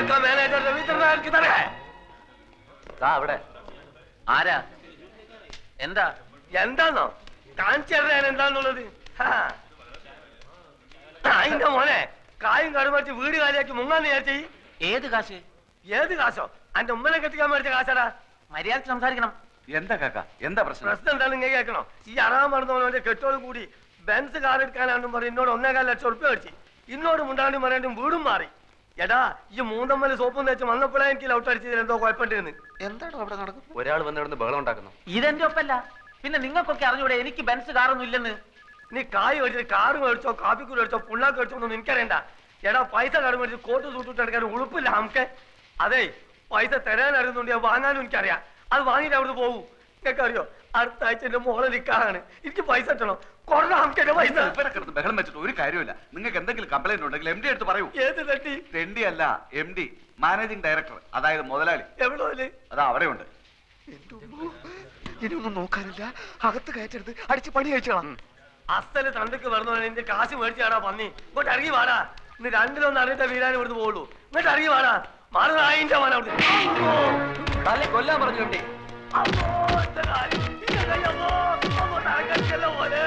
का मैनेजर रविंद्रनाथ किधर है? അവിടെ ആരാ എന്താ എന്താന്നോ കാണിച്ചറിയാൻ എന്താന്നുള്ളത്? അതിന്റെ മോനെ കായും കടുമറിച്ച് വീട് കാലിയാക്കി മുങ്ങാന്ന് വിചാരിച്ചേ. ഏത് കാശ്? ഏത് കാശോ? അന്റെ ഉമ്മനെ കെട്ടിക്കാൻ മേടിച്ച കാശാടാ. മര്യാദക്ക് സംസാരിക്കണം. എന്താ കാക്ക, എന്താ പ്രശ്നം? പ്രശ്നം എന്താ നിങ്ങൾ കേൾക്കണോ? ഈ അറാൻ മറന്നവനെ കെട്ടോടും കൂടി ബെൻസ് കാർ എടുക്കാനാണെന്നും പറഞ്ഞ് എന്നോട് 1.25 ലക്ഷം ഉറുപ്പിക മേടിച്ചു. ഇന്നോട് മുണ്ടാണ്ടും പറയാണ്ടും വീടും മാറി. എടാ ഈ മൂന്നമ്മല് സോപ്പും തേച്ച് വന്നപ്പോഴേ എനിക്ക് ലൗട്ട് അടിച്ചതിൽ എന്തോ കുഴപ്പമുണ്ടെന്ന്. എന്താണ് അവിടെ നടക്കുന്നത്? ഒരാൾ വന്നിവിടുന്ന് ബഹളം ഉണ്ടാക്കുന്നു. ഇതെന്റെ ഒപ്പല്ല. പിന്നെ നിങ്ങൾക്കൊക്കെ അറിഞ്ഞൂടെ എനിക്ക് ബെൻസ് കാറൊന്നും ഇല്ലെന്ന്? നീ കായ് മേടിച്ചത് കാറ് മേടിച്ചോ കാപ്പിക്കൂട് മേടിച്ചോ പുണ്ണാക്ക് മേടിച്ചോ ഒന്നും എനിക്കറിയണ്ട. എടാ പൈസ കട മേടിച്ച് കോട്ട് സൂട്ടിട്ട് എടുക്കാൻ ഉളുപ്പില്ല നമുക്ക്. അതെ പൈസ തരാൻ അറിയുന്നുണ്ട്, വാങ്ങാനും എനിക്കറിയാം. അത് വാങ്ങിയിട്ട് അവിടുന്ന് പോകും. നിങ്ങൾക്ക് അറിയോ അടുത്ത ആഴ്ച എന്റെ മോളെ നിക്കാറാണ്. എനിക്ക് പൈസ കിട്ടണം. കൊറേ നമുക്ക് എന്റെ പൈസ. ബഹളം വെച്ചിട്ട് ഒരു കാര്യമില്ല. നിങ്ങൾക്ക് എന്തെങ്കിലും കംപ്ലൈന്റ് ഉണ്ടെങ്കിൽ MD എടുത്ത് പറയൂ. ഏത് തട്ടി? MD അല്ല, MD, മാനേജിംഗ് ഡയറക്ടർ, അതായത് മുതലാളി. എവിടെ? അതാ അവിടെ ഉണ്ട്. ഇനിയൊന്നും നോക്കാനില്ല, അകത്ത് കയറ്റരുത്, അടിച്ച് പണി കഴിച്ചോളാം. അസല് തണ്ടക്ക് വരുന്ന എന്റെ കാശ് മേടിച്ചാടാ പന്നി. ഇങ്ങോട്ട് ഇറങ്ങി വാടാ. ഇന്ന് രണ്ടിലൊന്നും അറിയിട്ട വീരാൻ ഇവിടുന്ന് പോകുള്ളൂ. ഇങ്ങോട്ട് ഇറങ്ങി വാടാ. മാറുന്നായിന്റെ മോനെ അവിടെ കൊല്ലാൻ പറഞ്ഞു കിട്ടി. പോലെ